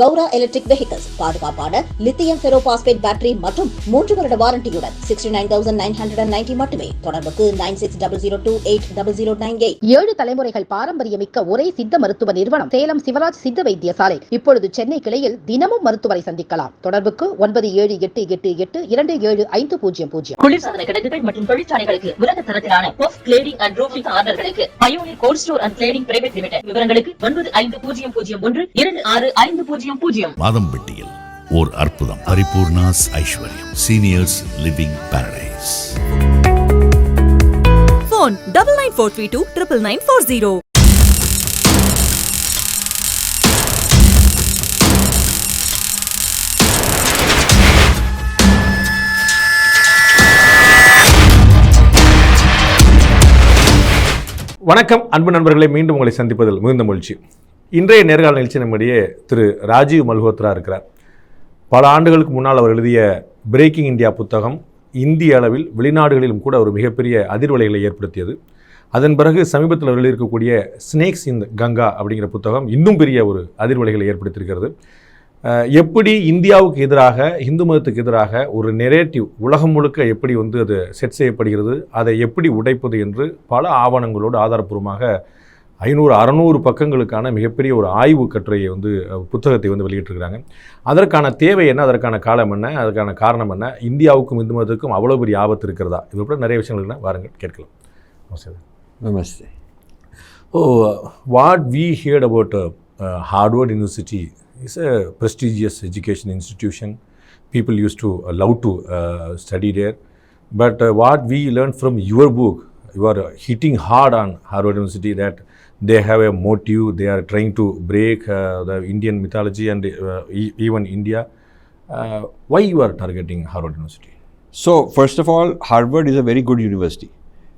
கௌரா electric vehicles பாதுகாப்பான lithium ferrophosphate battery மற்றும் 3 வருட வாரண்டியுடன் 69,990 மட்டுமே. தொடர்புக்கு 9600280098. 7 தலைமுறைகள் பாரம்பரியமிக்க ஒரே சித்த மருத்துவ நிறுவனம் சேலம் சிவராஜ் சித்த வைத்தியசாலை. இப்பொழுது சென்னை கிளையில் தினமும் மருத்துவரை சந்திக்கலாம். தொடர்புக்கு 9788827500. குளிர்சாதன கிடங்குகள் மற்றும் தொழிற்சாலைகளுக்கு உலக தரத்திலான பஃப் கிளேடிங் அண்ட் ரூஃபிங் ஆர்டர்களுக்கு pioneer cold store and cladding private limited. விவரங்களுக்கு 9500012650. மாதம்பட்டியில் ஓர் அற்புதம். பரிபூர்ணாஸ் ஐஸ்வர்யம் சீனியர்ஸ் லிவிங் பாரடைஸ். Phone 9943299940. வணக்கம் அன்பு நண்பர்களை, மீண்டும் உங்களை சந்திப்பதில் மிகுந்த மகிழ்ச்சி. இன்றைய நேர்காணல் நிகழ்ச்சி நம்முடைய திரு ராஜீவ் மல்ஹோத்ரா இருக்கிறார். பல ஆண்டுகளுக்கு முன்னால் அவர் எழுதிய பிரேக்கிங் இந்தியா புத்தகம் இந்திய அளவில் வெளிநாடுகளிலும் கூட ஒரு மிகப்பெரிய அதிர்வலைகளை ஏற்படுத்தியது. அதன் பிறகு சமீபத்தில் அவர் எழுதியிருக்கக்கூடிய ஸ்னேக்ஸ் இன் கங்கா அப்படிங்கிற புத்தகம் இன்னும் பெரிய ஒரு அதிர்வலைகளை ஏற்படுத்தியிருக்கிறது. எப்படி இந்தியாவுக்கு எதிராக, இந்து மதத்துக்கு எதிராக ஒரு நெரேட்டிவ் உலகம் முழுக்க எப்படி அது செட் செய்யப்படுகிறது, அதை எப்படி உடைப்பது என்று பல ஆவணங்களோடு ஆதாரப்பூர்வமாக 500-600 பக்கங்களுக்கான மிகப்பெரிய ஒரு ஆய்வு கட்டுரையை புத்தகத்தை வெளியிட்டிருக்கிறாங்க. அதற்கான தேவை என்ன, அதற்கான காலம் என்ன, அதற்கான காரணம் என்ன, இந்தியாவுக்கும் இந்து மதத்துக்கும் அவ்வளோ பெரிய ஆபத்து இருக்கிறதா, இது கூட நிறைய விஷயங்கள் இருக்குன்னா வாருங்கள் கேட்கலாம். Namaste. What we heard about Harvard University is a prestigious education institution. People used to love to study there. But what we learned from your book, you are hitting hard on Harvard University that they have a motive, they are trying to break the Indian mythology and even India. Why you are targeting Harvard University? So, first of all, Harvard is a very good university.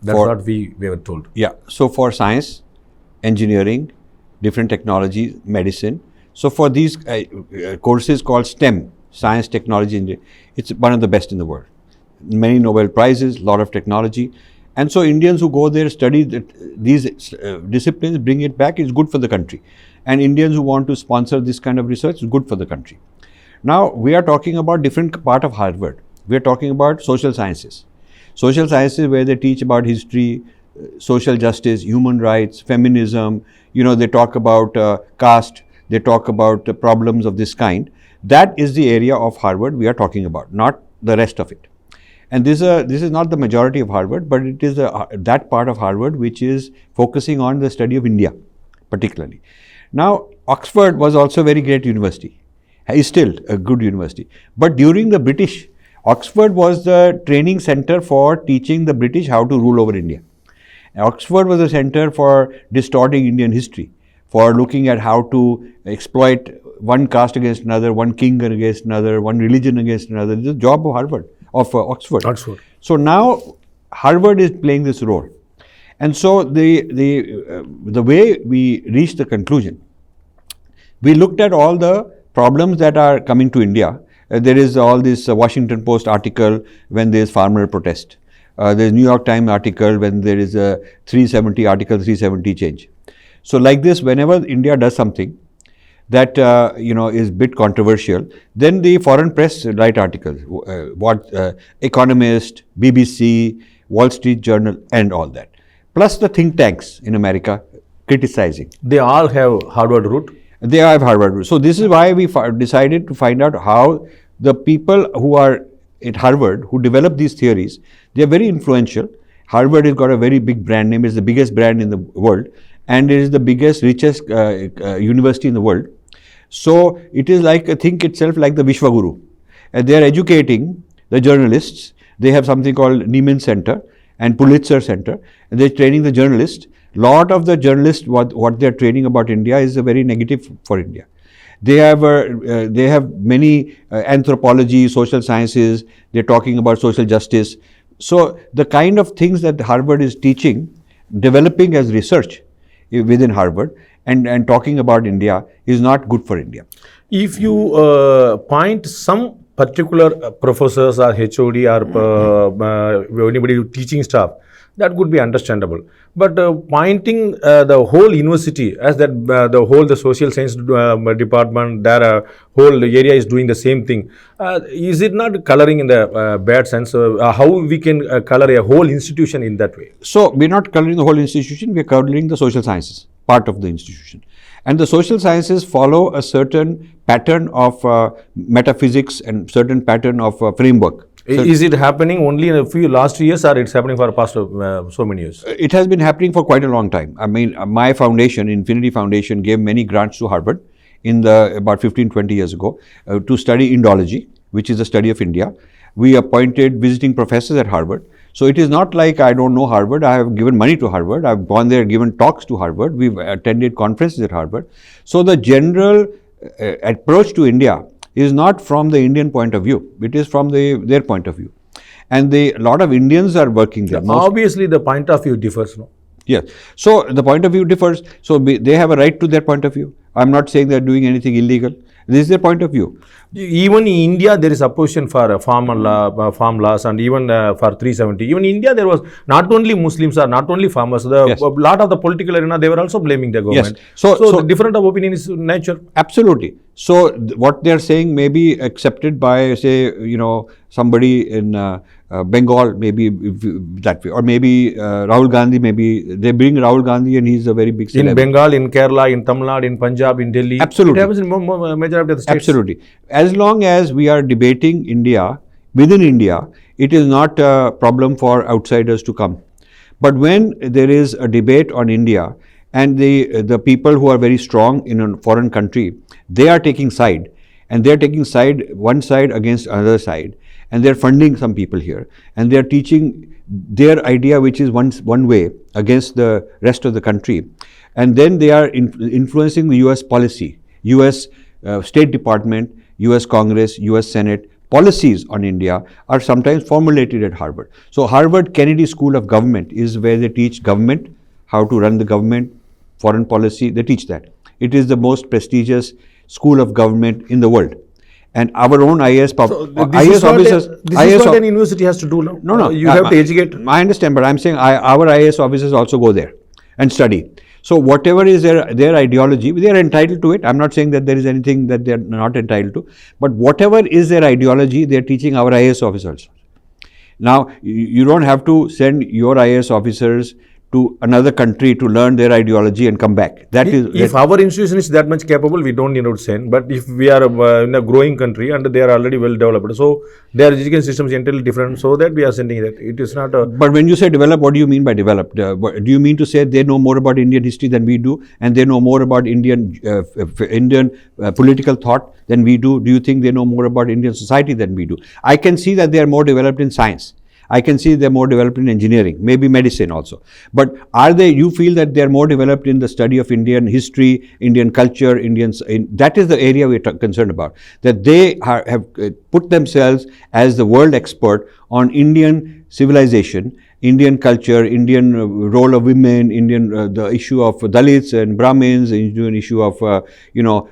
That's what we were told. Yeah. So, for science, engineering, different technologies, medicine. So, for these courses called STEM, science, technology, engineering, it's one of the best in the world. Many Nobel Prizes, lot of technology. And so, Indians who go there, study these disciplines, bring it back, is good for the country. And Indians who want to sponsor this kind of research is good for the country. Now, we are talking about different part of Harvard. We are talking about social sciences. Social sciences where they teach about history, social justice, human rights, feminism. They talk about caste. They talk about problems of this kind. That is the area of Harvard we are talking about, not the rest of it. And this is not the majority of Harvard, but it is that part of Harvard which is focusing on the study of India, particularly. Now, Oxford was also a very great university. Is still a good university. But during the British, Oxford was the training center for teaching the British how to rule over India. Oxford was a center for distorting Indian history, for looking at how to exploit one caste against another, one king against another, one religion against another. This is the job of Oxford. So now Harvard is playing this role. And so the way we reached the conclusion, we looked at all the problems that are coming to India. There is all this Washington Post article when there is farmer protest. There is New York Times article when there is a Article 370 change. So like this, whenever India does something that is a bit controversial, then the foreign press write articles. Economist, BBC, Wall Street Journal, and all that. Plus the think tanks in America criticizing. They all have Harvard root. They have Harvard root. So this is why we decided to find out how the people who are at Harvard, who develop these theories, they are very influential. Harvard has got a very big brand name. It's the biggest brand in the world. And it is the biggest, richest university in the world. So it is like, think itself like the Vishwaguru. And they are educating the journalists. They have something called Nieman Center and Pulitzer Center. And they are training the journalists. Lot of the journalists, what they are training about India is very negative for India. They have many anthropology, social sciences. They are talking about social justice. So the kind of things that Harvard is teaching, developing as research within Harvard and talking about India is not good for India. If you point some particular professors or HOD or anybody teaching staff that could be understandable. But pointing the whole university as that the social science department, their whole area is doing the same thing, is it not coloring in the bad sense? How we can color a whole institution in that way? So we're not coloring the whole institution, we're coloring the social sciences, part of the institution. And the social sciences follow a certain pattern of metaphysics and certain pattern of framework. Is it happening only in a few last years, or it's happening for the past so many years? It has been happening for quite a long time. I mean, my foundation, Infinity Foundation, gave many grants to Harvard in about 15-20 years ago to study Indology, which is the study of India. We appointed visiting professors at Harvard. So it is not like I don't know Harvard. I have given money to Harvard. I've gone there, given talks to Harvard. We've attended conferences at Harvard. So the general approach to India is not from the Indian point of view. It is from their point of view. And a lot of Indians are working there. Obviously, the point of view differs, no? Yes. So the point of view differs. So they have a right to their point of view. I'm not saying they're doing anything illegal. This is their point of view. Even in India, there is opposition for farm laws, and even for 370. Even in India, there was not only Muslims or not only farmers. Yes. A lot of the political arena, they were also blaming the government. Yes. So the different of opinion is nature. Absolutely. So what they're saying may be accepted by, say, somebody in Bengal, maybe that way, or maybe Rahul Gandhi. Maybe they bring Rahul Gandhi, and he's a very big celebrity. In Bengal, in Kerala, in Tamil Nadu, in Punjab, in Delhi. Absolutely. It happens in majority of the states. Absolutely. As long as we are debating India, within India, it is not a problem for outsiders to come. But when there is a debate on India, and the people who are very strong in a foreign country, they are taking side, and they are taking one side against another side, and they are funding some people here, and they are teaching their idea, which is one way, against the rest of the country, and then they are influencing the US policy, US State Department, US Congress, US Senate. Policies on India are sometimes formulated at Harvard. So Harvard Kennedy School of Government is where they teach government, how to run the government, foreign policy, they teach that. It is the most prestigious school of government in the world. And our own IAS officers... This is what an university has to do now. No. You have to educate. I understand, but I'm saying our IAS officers also go there and study. So whatever is their ideology, they are entitled to it. I'm not saying that there is anything that they are not entitled to. But whatever is their ideology, they are teaching our IAS officers. Now, you don't have to send your IAS officers to another country to learn their ideology and come back. If our institution is that much capable, we don't need to send. But if we are in a growing country and they are already well developed, so their education system is entirely different, so that we are sending that. It is not a... But when you say develop, what do you mean by developed? Do you mean to say they know more about Indian history than we do, and they know more about Indian political thought than we do? Do you think they know more about Indian society than we do? I can see that they are more developed in science. I can see they're more developed in engineering, maybe medicine also. But you feel that they're more developed in the study of Indian history, Indian culture, that is the area we're concerned about. That they have put themselves as the world expert on Indian civilization, Indian culture, Indian role of women, the issue of Dalits and Brahmins, Indian issue of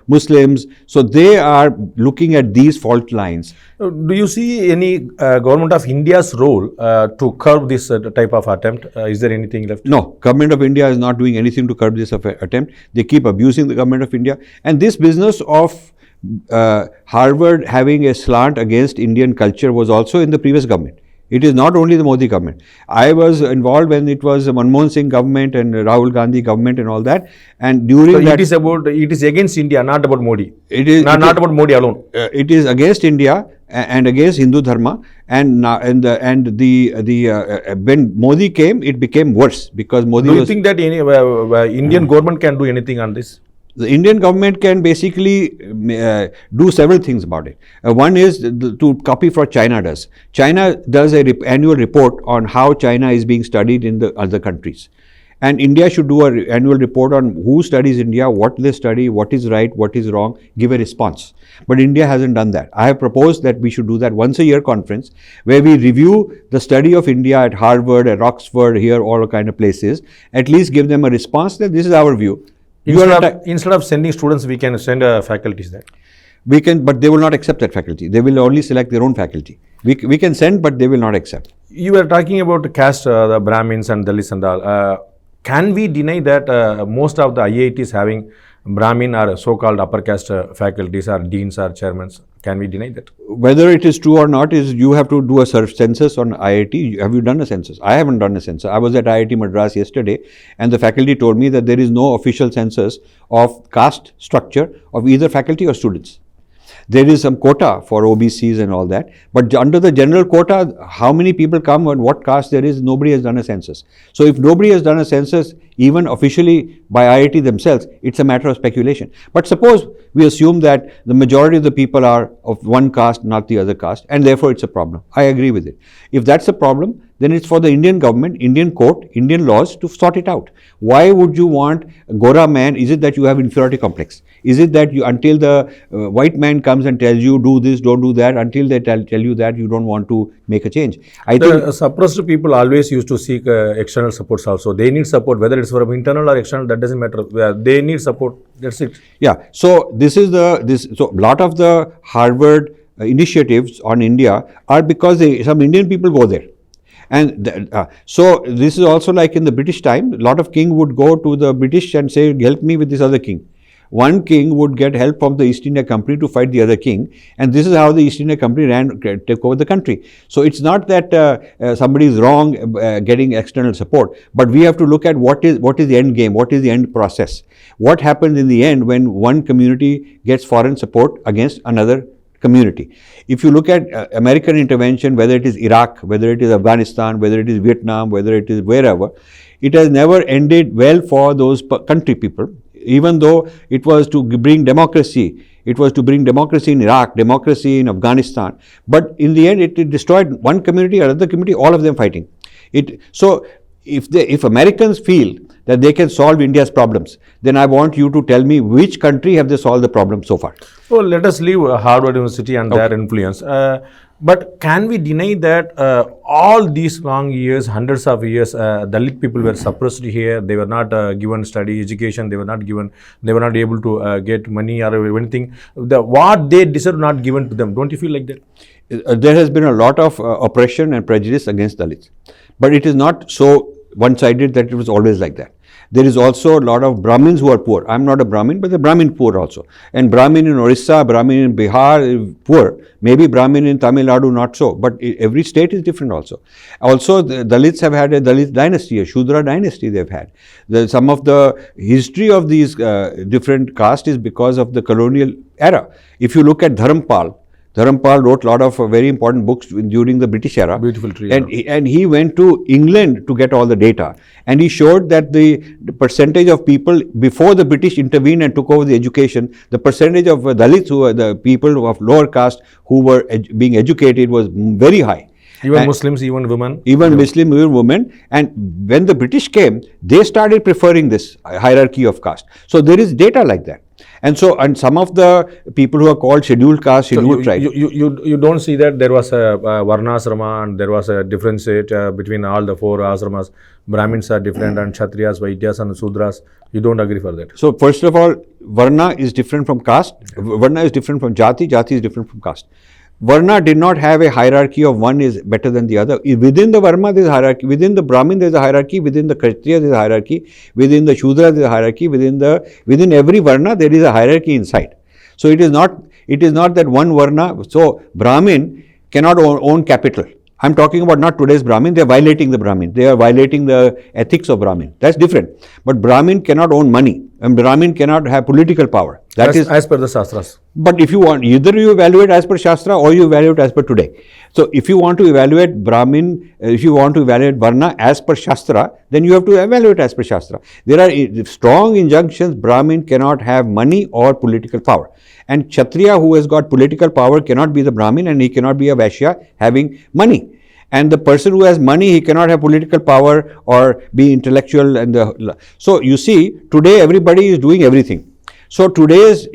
Muslims. So they are looking at these fault lines. Do you see any government of India's role to curb this type of attempt? Is there anything left? No, government of India is not doing anything to curb this attempt. They keep abusing the government of India. And this business of Harvard having a slant against Indian culture was also in the previous government. It is not only the Modi government. I was involved when it was the Manmohan Singh government and Rahul Gandhi government and all that. And during that, it is against India, not about Modi. It is not about Modi alone. It is against India and against Hindu Dharma. And when Modi came, it became worse because Modi. Do you think that any Indian government can do anything on this? The Indian government can basically do several things about it. One is to copy what China does. China does an annual report on how China is being studied in the other countries. And India should do an annual report on who studies India, what they study, what is right, what is wrong, give a response. But India hasn't done that. I have proposed that we should do that once a year conference where we review the study of India at Harvard, at Oxford, here, all kind of places, at least give them a response that this is our view. Instead of sending students, we can send faculties there. We can, but they will not accept that faculty. They will only select their own faculty. We can send, but they will not accept. You were talking about caste, the Brahmins and Dalits and all. Can we deny that most of the IITs having Brahmin or so-called upper caste faculties or deans or chairmen? Can we deny that? Whether it is true or not is you have to do a census on IIT. Have you done a census? I haven't done a census. I was at IIT Madras yesterday and the faculty told me that there is no official census of caste structure of either faculty or students. There is some quota for OBCs and all that, but under the general quota, how many people come and what caste there is, nobody has done a census. So if nobody has done a census, even officially by IIT themselves, it's a matter of speculation. But suppose we assume that the majority of the people are of one caste, not the other caste, and therefore it's a problem. I agree with it. If that's a problem, then it's for the Indian government, Indian court, Indian laws to sort it out. Why would you want a Gora man? Is it that you have inferiority complex? Is it that you, until the white man comes and tells you do this, don't do that, until they tell you that, you don't want to make a change? I think suppressed people always used to seek external supports also. They need support, whether it's from internal or external, that doesn't matter. They need support, that's it. Yeah, so so a lot of the Harvard initiatives on India are because some Indian people go there. And so this is also like in the British time, a lot of king would go to the British and say, help me with this other king. One king would get help from the East India Company to fight the other king, and this is how the East India Company took over the country. So it's not that somebody is wrong getting external support, but we have to look at what is the end game, what is the end process. What happens in the end when one community gets foreign support against another community. If you look at American intervention, whether it is Iraq, whether it is Afghanistan, whether it is Vietnam, whether it is wherever, it has never ended well for those country people, even though it was to bring democracy. It was to bring democracy in Iraq, democracy in Afghanistan. But in the end, it destroyed one community or another community, all of them fighting. So if Americans feel that they can solve India's problems, then I want you to tell me which country have they solved the problem so far. Well, let us leave Harvard University and their influence. But can we deny that all these long years, hundreds of years, Dalit people were suppressed here, they were not given study, education, they were not able to get money or anything. What they deserve not given to them. Don't you feel like that? There has been a lot of oppression and prejudice against Dalits. But it is not so one-sided that it was always like that. There is also a lot of Brahmins who are poor. I am not a Brahmin, but the Brahmin poor also. And Brahmin in Orissa, Brahmin in Bihar is poor. Maybe Brahmin in Tamil Nadu not so. But every state is different also. Also, the Dalits have had a Dalit dynasty, a Shudra dynasty they have had. Some of the history of these different castes is because of the colonial era. If you look at Dharampal wrote a lot of very important books during the British era. Beautiful tree. And he went to England to get all the data. And he showed that the percentage of people, before the British intervened and took over the education, the percentage of Dalits, who were the people of lower caste who were being educated, was very high. Even Muslims, even women. Even Muslim, even women. And when the British came, they started preferring this hierarchy of caste. So there is data like that. And some of the people who are called scheduled caste, scheduled tribe. You don't see that there was a Varna asrama and there was a differentiate between all the four asramas. Brahmins are different and Kshatriyas, Vaidyas and Sudras. You don't agree for that? So first of all, Varna is different from caste. Varna is different from Jati. Jati is different from caste. Varna did not have a hierarchy of one is better than the other. Within the Varna there is a hierarchy. Within the Brahmin there is a hierarchy. Within the Kshatriya there is a hierarchy. Within the Shudra there is a hierarchy. Within every Varna there is a hierarchy inside. So it is not that one Varna. So Brahmin cannot own capital. I am talking about not today's Brahmin. They are violating the Brahmin. They are violating the ethics of Brahmin. That's different. But Brahmin cannot own money. And Brahmin cannot have political power. That is as per the Shastras. But if you want, either you evaluate as per Shastra or you evaluate as per today. So if you want to evaluate Brahmin, if you want to evaluate Varna as per Shastra, then you have to evaluate as per Shastra. There are strong injunctions, Brahmin cannot have money or political power. And Kshatriya, who has got political power, cannot be the Brahmin and he cannot be a Vaishya having money. And the person who has money, he cannot have political power or be intellectual. So you see, today everybody is doing everything. So today's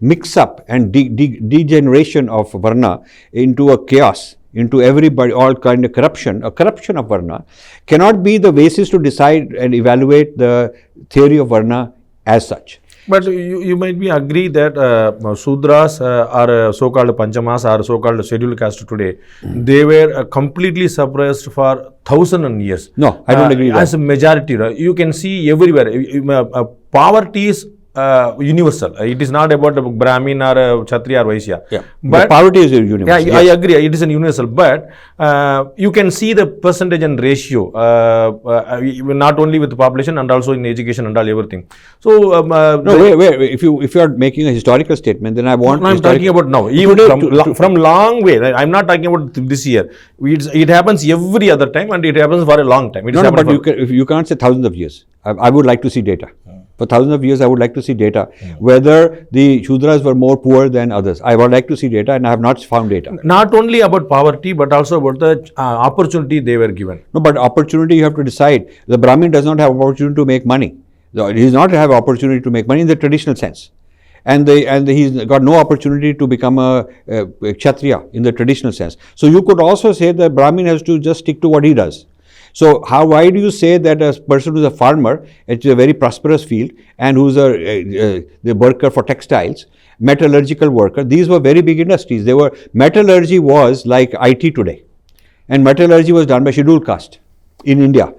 mix-up and degeneration of Varna into a chaos, into everybody, all kind of corruption, a corruption of Varna, cannot be the basis to decide and evaluate the theory of Varna as such. But you might be agree that Sudras or so-called Panchamas or so-called scheduled caste today, they were completely suppressed for thousands of years. No, I don't agree with as that. a majority, right? You can see everywhere. Poverty is universal. It is not about a Brahmin or a Kshatriya or Vaishya. Yeah. But poverty is universal. Yeah, I agree. It is a universal. But you can see the percentage and ratio, not only with the population and also in education and all everything. So No, wait. If you are making a historical statement, then I want. no, I'm talking about now. Even from long way. I'm not talking about this year. It happens every other time, and it happens for a long time. No, but you can't say thousands of years. I would like to see data. For thousands of years, I would like to see data. Whether the Shudras were more poor than others, I would like to see data, and I have not found data. Not only about poverty, but also about the opportunity they were given. No, but opportunity you have to decide. The Brahmin does not have opportunity to make money. He does not have opportunity to make money in the traditional sense. And he's got no opportunity to become a Kshatriya in the traditional sense. So you could also say that Brahmin has to just stick to what he does. So why do you say that a person who's a farmer, it's a very prosperous field, and who's the worker for textiles, metallurgical worker, these were very big industries. Metallurgy was like IT today, and metallurgy was done by scheduled caste in India.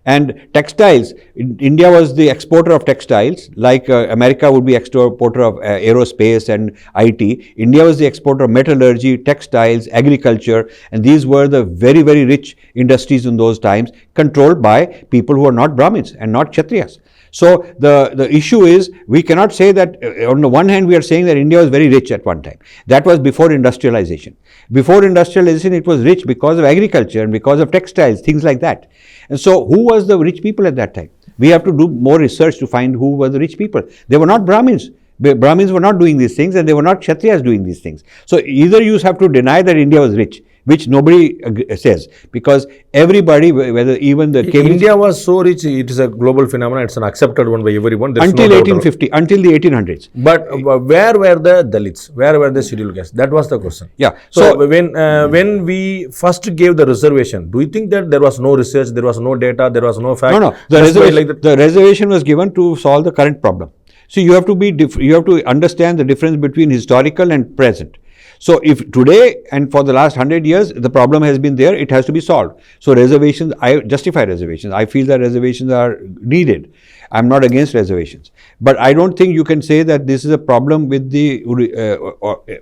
And textiles, India was the exporter of textiles, like America would be exporter of aerospace and IT. India was the exporter of metallurgy, textiles, agriculture, and these were the very, very rich industries in those times, controlled by people who are not Brahmins and not Kshatriyas. So the issue is, we cannot say that, on the one hand we are saying that India was very rich at one time. That was before industrialization. Before industrialization it was rich because of agriculture and because of textiles, things like that. And so who was the rich people at that time? We have to do more research to find who were the rich people. They were not Brahmins. Brahmins were not doing these things, and they were not Kshatriyas doing these things. So either you have to deny that India was rich, which nobody says, because everybody, whether even the India was so rich, it is a global phenomenon. It's an accepted one by everyone. There's until no 1850, until the 1800s. But where were the Dalits? Where were the scheduled castes? That was the question. Yeah. So when we first gave the reservation, do you think that there was no research, there was no data, there was no fact? No. The reservation was given to solve the current problem. So you have to understand the difference between historical and present. So if today and for the last 100 years the problem has been there, it has to be solved. So reservations, I justify reservations. I feel that reservations are needed. I'm not against reservations. But I don't think you can say that this is a problem with the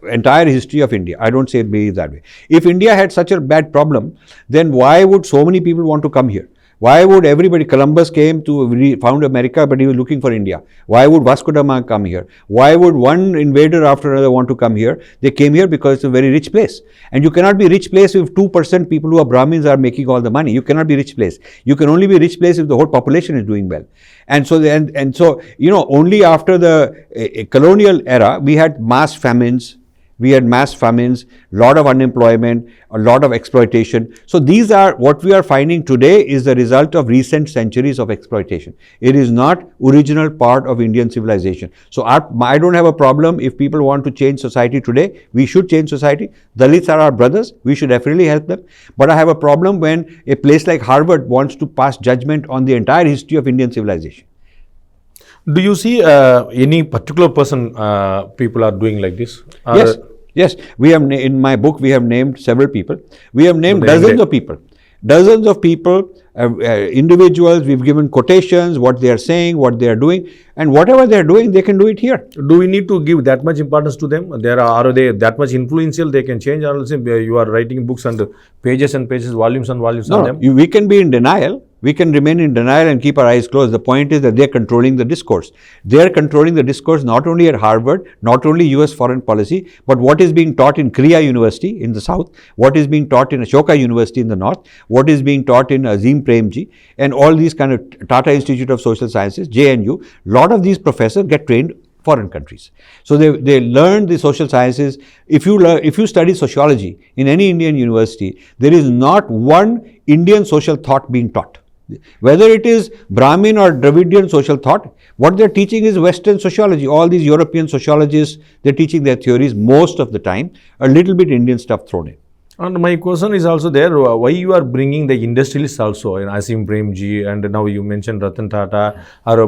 entire history of India. I don't say it be that way. If India had such a bad problem, then why would so many people want to come here? Why would everybody, Columbus came to found America, but he was looking for India. Why would Vasco da Gama come here? Why would one invader after another want to come here? They came here because it's a very rich place. And you cannot be rich place if 2% people who are Brahmins are making all the money. You cannot be rich place. You can only be rich place if the whole population is doing well. And so, only after the colonial era, we had mass famines. Lot of unemployment, a lot of exploitation. So these are what we are finding today is the result of recent centuries of exploitation. It is not original part of Indian civilization. So I don't have a problem if people want to change society today. We should change society. Dalits are our brothers. We should definitely help them. But I have a problem when a place like Harvard wants to pass judgment on the entire history of Indian civilization. Do you see any particular person people are doing like this? Yes. We have in my book we have named several people. We have named dozens of people, individuals. We've given quotations, what they are saying, what they are doing, and whatever they are doing, they can do it here. Do we need to give that much importance to them? Are they that much influential? They can change. Or you are writing books and pages and pages, volumes and volumes on them. We can be in denial. We can remain in denial and keep our eyes closed. The point is that they are controlling the discourse. They are controlling the discourse not only at Harvard, not only US foreign policy, but what is being taught in Kriya University in the south, what is being taught in Ashoka University in the north, what is being taught in Azim Premji, and all these kind of Tata Institute of Social Sciences, JNU. Lot of these professors get trained foreign countries. So they learn the social sciences. If you study sociology in any Indian university, there is not one Indian social thought being taught. Whether it is Brahmin or Dravidian social thought, what they're teaching is Western sociology. All these European sociologists, they're teaching their theories most of the time, a little bit Indian stuff thrown in. And my question is also there, why you are bringing the industrialists also, Asim Premji, and now you mentioned Ratan Tata or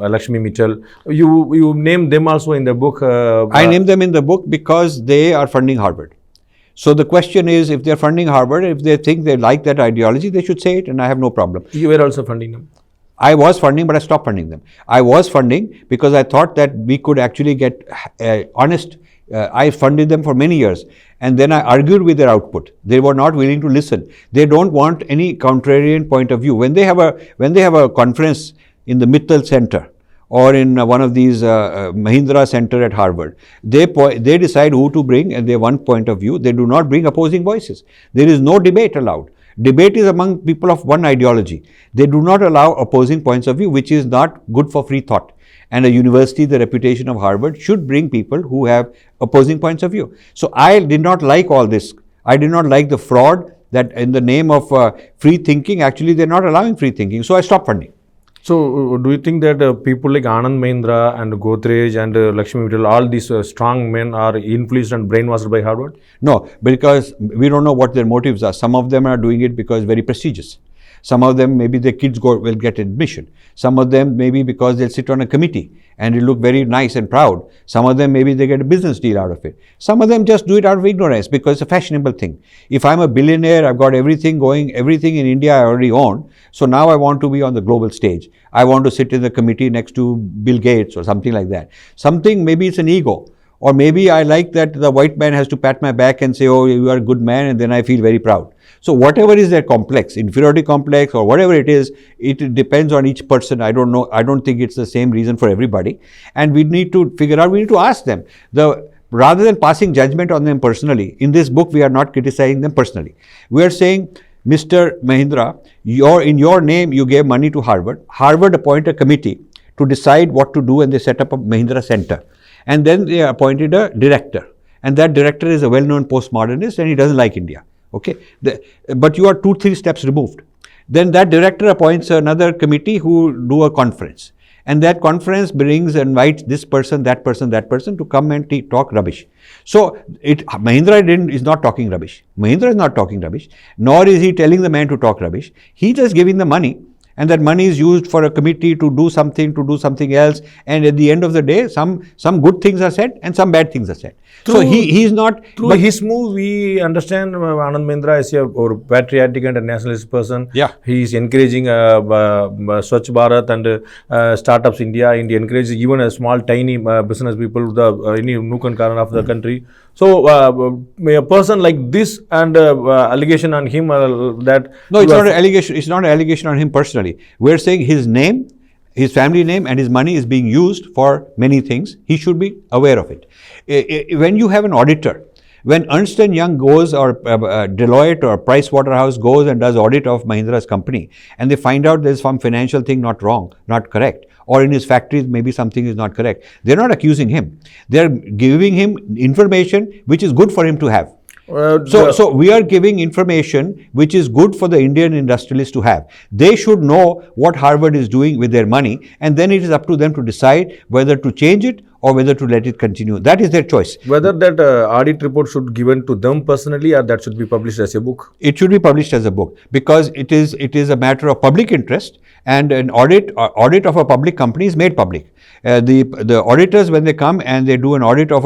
Lakshmi Mittal. You name them also in the book. I name them in the book because they are funding Harvard. So the question is, if they are funding Harvard, if they think they like that ideology, they should say it, and I have no problem. You were also funding them. I was funding, but I stopped funding them. I was funding because I thought that we could actually get honest. I funded them for many years, and then I argued with their output. They were not willing to listen. They don't want any contrarian point of view. When they have a conference in the Mittal Center or in one of these Mahindra Center at Harvard, they decide who to bring, and they have one point of view. They do not bring opposing voices. There is no debate allowed. Debate is among people of one ideology. They do not allow opposing points of view, which is not good for free thought. And a university, the reputation of Harvard, should bring people who have opposing points of view. So I did not like all this. I did not like the fraud that in the name of free thinking, actually they're not allowing free thinking. So I stopped funding. So, do you think that people like Anand Mahindra and Godrej and Lakshmi Mittal, all these strong men are influenced and brainwashed by Harvard? No, because we don't know what their motives are. Some of them are doing it because very prestigious. Some of them, maybe their kids will get admission. Some of them, maybe because they'll sit on a committee and they look very nice and proud. Some of them, maybe they get a business deal out of it. Some of them just do it out of ignorance because it's a fashionable thing. If I'm a billionaire, I've got everything going, everything in India I already own. So now I want to be on the global stage. I want to sit in the committee next to Bill Gates or something like that. Something, maybe it's an ego. Or maybe I like that the white man has to pat my back and say, oh, you are a good man, and then I feel very proud. So whatever is their complex, inferiority complex or whatever it is, it depends on each person. I don't know. I don't think it's the same reason for everybody. And we need to figure out, we need to ask them. Rather than passing judgment on them personally, in this book we are not criticizing them personally. We are saying, Mr. Mahindra, in your name you gave money to Harvard. Harvard appointed a committee to decide what to do, and they set up a Mahindra Center. And then they appointed a director. And that director is a well-known postmodernist, and he doesn't like India. Okay, but you are 2-3 steps removed. Then that director appoints another committee who do a conference, and that conference invites this person, that person, that person to come and talk rubbish. So Mahindra is not talking rubbish. Mahindra is not talking rubbish, nor is he telling the man to talk rubbish. He just giving the money, and that money is used for a committee to do something else, and at the end of the day, some good things are said and some bad things are said. So he is not. Through his move, we understand Anand Mahindra is a patriotic and a nationalist person. Yeah. He is encouraging Swachh Bharat and startups India, and he encourages even a small tiny business people, any nook and corner of the country. So a person like this and allegation on him that. No, it's not an allegation. It's not an allegation on him personally. We're saying his name, his family name and his money is being used for many things. He should be aware of it. When you have an auditor, when Ernst & Young goes, or Deloitte or Pricewaterhouse goes and does audit of Mahindra's company, and they find out there's some financial thing not wrong, not correct, or in his factories maybe something is not correct, they're not accusing him. They're giving him information which is good for him to have. So we are giving information which is good for the Indian industrialists to have. They should know what Harvard is doing with their money, and then it is up to them to decide whether to change it or whether to let it continue. That is their choice. Whether that audit report should be given to them personally, or that should be published as a book? It should be published as a book, because it is a matter of public interest, and an audit of a public company is made public. The auditors, when they come and they do an audit of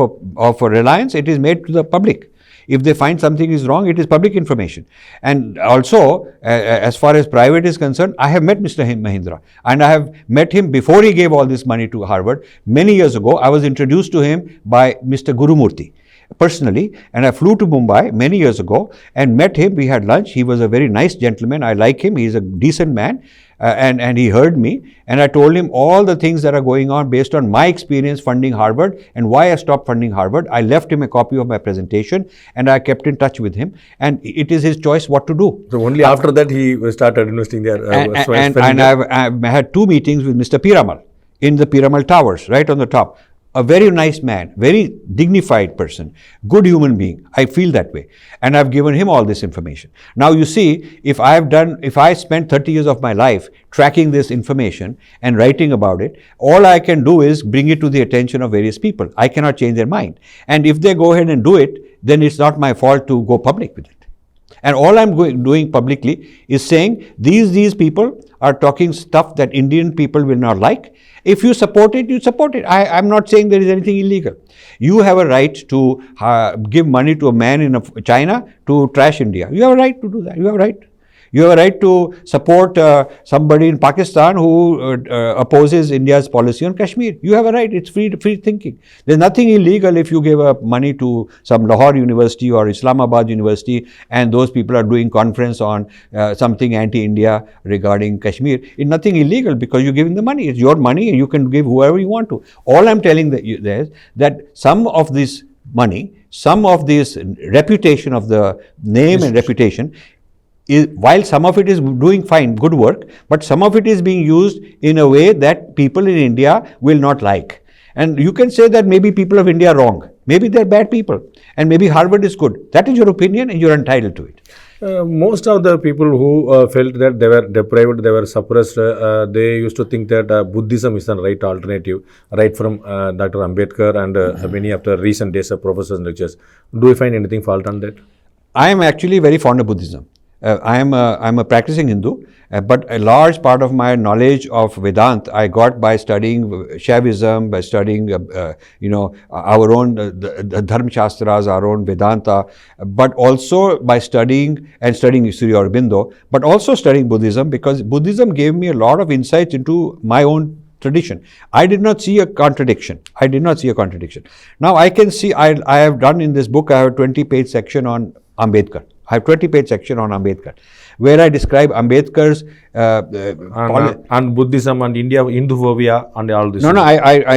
a Reliance, it is made to the public. If they find something is wrong, it is public information. And also, as far as private is concerned, I have met Mr. Mahindra, and I have met him before he gave all this money to Harvard. Many years ago, I was introduced to him by Mr. Gurumurthy personally, and I flew to Mumbai many years ago and met him. We had lunch. He was a very nice gentleman. I like him. He is a decent man. And he heard me, and I told him all the things that are going on based on my experience funding Harvard and why I stopped funding Harvard. I left him a copy of my presentation, and I kept in touch with him, and it is his choice what to do. So only after that he started investing there. And I've had 2 meetings with Mr. Piramal in the Piramal Towers, right on the top. A very nice man, very dignified person, good human being. I feel that way. And I've given him all this information. Now you see, if I spent 30 years of my life tracking this information and writing about it, all I can do is bring it to the attention of various people. I cannot change their mind. And if they go ahead and do it, then it's not my fault to go public with it. And all I'm doing publicly is saying these people are talking stuff that Indian people will not like. If you support it, you support it. I'm not saying there is anything illegal. You have a right to give money to a man in China to trash India. You have a right to do that. You have a right. You have a right to support somebody in Pakistan who opposes India's policy on Kashmir. You have a right. It's free thinking. There's nothing illegal if you give money to some Lahore University or Islamabad University and those people are doing conference on something anti-India regarding Kashmir. It's nothing illegal because you're giving the money. It's your money and you can give whoever you want to. All I'm telling there is that some of this money, some of this reputation of the name and reputation, while some of it is doing fine, good work, but some of it is being used in a way that people in India will not like. And you can say that maybe people of India are wrong. Maybe they're bad people. And maybe Harvard is good. That is your opinion and you're entitled to it. Most of the people who felt that they were deprived, they were suppressed, they used to think that Buddhism is the right alternative, right from Dr. Ambedkar and many of the recent days of professors and lecturers. Do you find anything fault on that? I am actually very fond of Buddhism. I'm a practicing Hindu, but a large part of my knowledge of Vedanta I got by studying Shaivism, by studying our own the Dharma Shastras, our own Vedanta, but also by studying Surya Aurobindo, but also studying Buddhism, because Buddhism gave me a lot of insights into my own tradition. I did not see a contradiction. Now I can see, I have done in this book, I have a 20-page section on Ambedkar. I have 20-page section on Ambedkar, where I describe Ambedkar's and Buddhism and India, Hinduphobia and all this. No,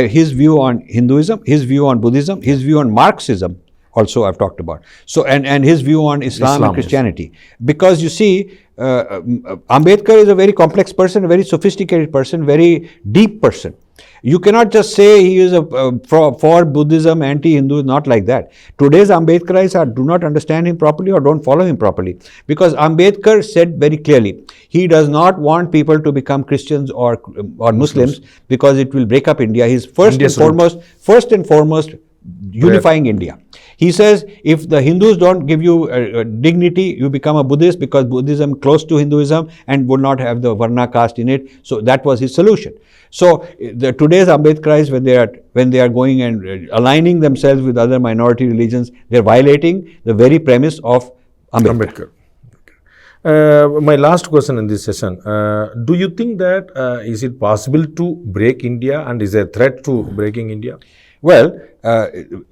his view on Hinduism, his view on Buddhism, his view on Marxism also I've talked about. So, and his view on Islam and Christianity. Because you see, Ambedkar is a very complex person, a very sophisticated person, very deep person. You cannot just say he is for Buddhism, anti-Hindu, not like that. Today's Ambedkarites do not understand him properly or don't follow him properly. Because Ambedkar said very clearly, he does not want people to become Christians or Muslims because it will break up India. He's first and foremost unifying India. He says, if the Hindus don't give you dignity, you become a Buddhist, because Buddhism close to Hinduism and would not have the Varna caste in it. So that was his solution. So today's Ambedkarites, when they are going and aligning themselves with other minority religions, they are violating the very premise of Ambedkar. My last question in this session, do you think that is it possible to break India, and is there a threat to breaking India? Well,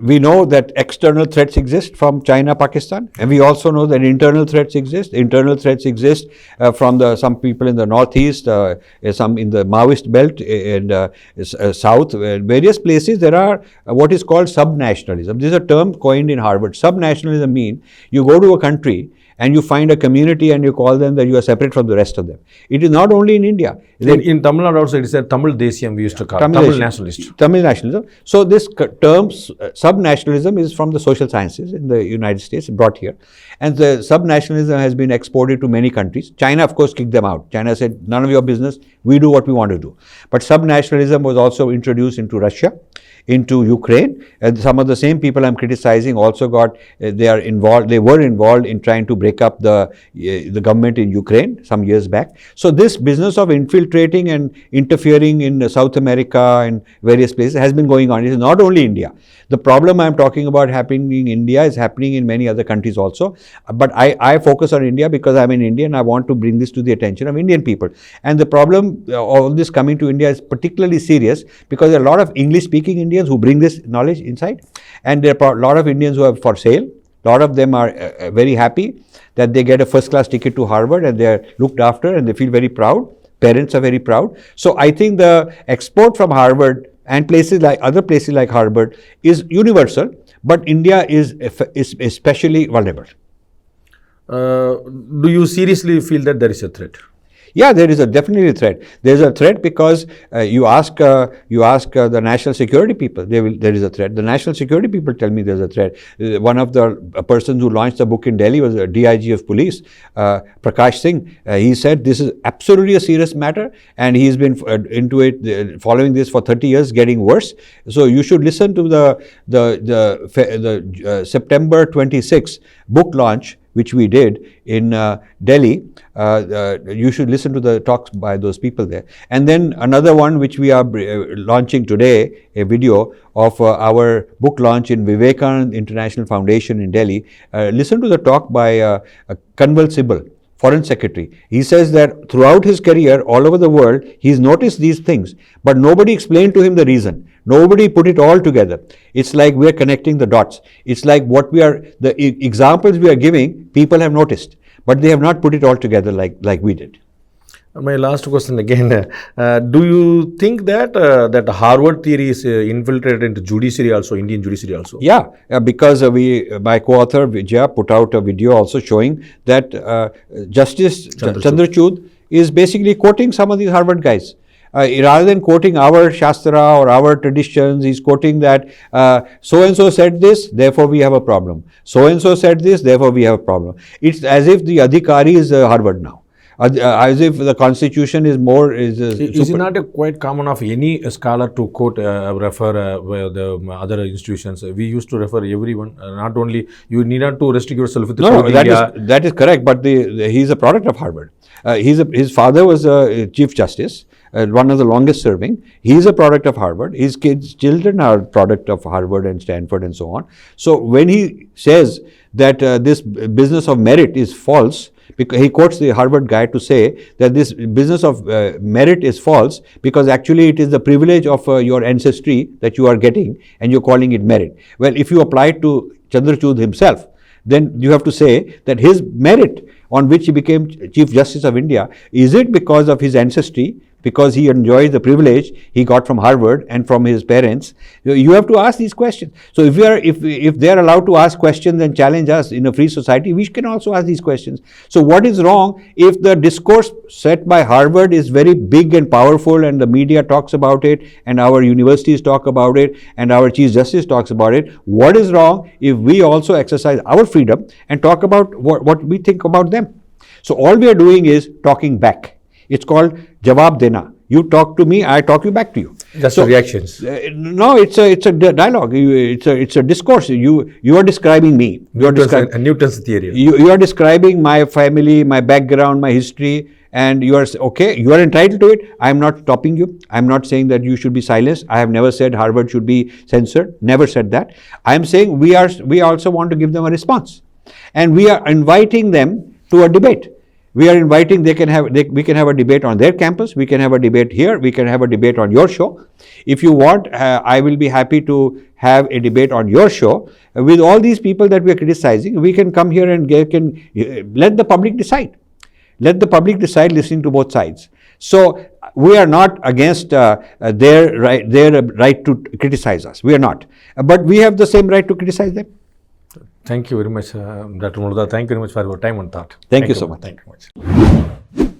we know that external threats exist from China, Pakistan, and we also know that internal threats exist. Internal threats exist from some people in the northeast, some in the Maoist belt and south, various places. There are what is called sub-nationalism. This is a term coined in Harvard. Sub-nationalism means you go to a country and you find a community and you call them that you are separate from the rest of them. It is not only in India. In Tamil Nadu also it is a Tamil Desiyam we used to call Tamil nationalist. Tamil nationalism. So this term sub-nationalism is from the social sciences in the United States, brought here. And the sub-nationalism has been exported to many countries. China, of course, kicked them out. China said, none of your business, we do what we want to do. But sub-nationalism was also introduced into Russia, into Ukraine, and some of the same people I'm criticizing also they were involved in trying to break up the government in Ukraine some years back. So this business of infiltrating and interfering in South America and various places has been going on. It is not only India. The problem I'm talking about happening in India is happening in many other countries also. But I focus on India because I'm an Indian. I want to bring this to the attention of Indian people. And the problem of this coming to India is particularly serious because there are a lot of English-speaking Indians who bring this knowledge inside, and there are a lot of Indians who are for sale. A lot of them are very happy that they get a first-class ticket to Harvard and they are looked after and they feel very proud. Parents are very proud. So I think the export from Harvard and other places like Harvard is universal, but India is especially vulnerable. Do you seriously feel that there is a threat? Yeah, there is definitely a threat. There is a threat because you ask the national security people. There is a threat. The national security people tell me there is a threat. One of the persons who launched the book in Delhi was a DIG of police, Prakash Singh. He said this is absolutely a serious matter, and he's been into it, following this for 30 years, getting worse. So you should listen to the September 26th book launch, which we did in Delhi. You should listen to the talks by those people there. And then another one which we are launching today, a video of our book launch in Vivekanand International Foundation in Delhi. Listen to the talk by Kanwal Sibal, Foreign Secretary. He says that throughout his career all over the world, he's noticed these things, but nobody explained to him the reason. Nobody put it all together. It's like we're connecting the dots. It's like the examples we are giving, people have noticed, but they have not put it all together like we did. My last question again, do you think that that Harvard theory is infiltrated into judiciary also, Indian judiciary also? Yeah, because my co-author Vijaya put out a video also showing that Justice Chandrachud is basically quoting some of these Harvard guys. Rather than quoting our Shastra or our traditions, he's quoting that so-and-so said this, therefore we have a problem. So-and-so said this, therefore we have a problem. It's as if the Adhikari is Harvard now. As if the constitution is more is it not quite common of any scholar to quote refer the other institutions. We used to refer everyone, not only you need not to restrict yourself with that is correct, but he's a product of Harvard. His father was a Chief Justice, one of the longest serving. He's a product of Harvard. His children are product of Harvard and Stanford and so on. So when he says that this business of merit is false, because he quotes the Harvard guy to say that this business of merit is false because actually it is the privilege of your ancestry that you are getting and you're calling it merit. Well, if you apply it to Chandrachud himself, then you have to say that his merit on which he became Chief Justice of India, is it because of his ancestry, because he enjoys the privilege he got from Harvard and from his parents? You have to ask these questions. So if they are allowed to ask questions and challenge us in a free society, we can also ask these questions. So what is wrong if the discourse set by Harvard is very big and powerful and the media talks about it and our universities talk about it and our Chief Justice talks about it? What is wrong if we also exercise our freedom and talk about what we think about them? So all we are doing is talking back. It's called Jawab Dena. You talk to me, I talk you back to you. Just reactions. No, it's a dialogue. It's a discourse. You are describing me. Newton's theory. You are describing my family, my background, my history, and you are okay. You are entitled to it. I am not stopping you. I am not saying that you should be silenced. I have never said Harvard should be censored. Never said that. I am saying we also want to give them a response, and we are inviting them to a debate. We are inviting, we can have a debate on their campus, we can have a debate here, we can have a debate on your show. If you want, I will be happy to have a debate on your show. With all these people that we are criticizing, we can come here and let the public decide. Let the public decide, listening to both sides. So we are not against their right to criticize us. We are not. But we have the same right to criticize them. Thank you very much, Dr. Malhotra. Thank you very much for your time and thought. Thank you so much. Thank you very much.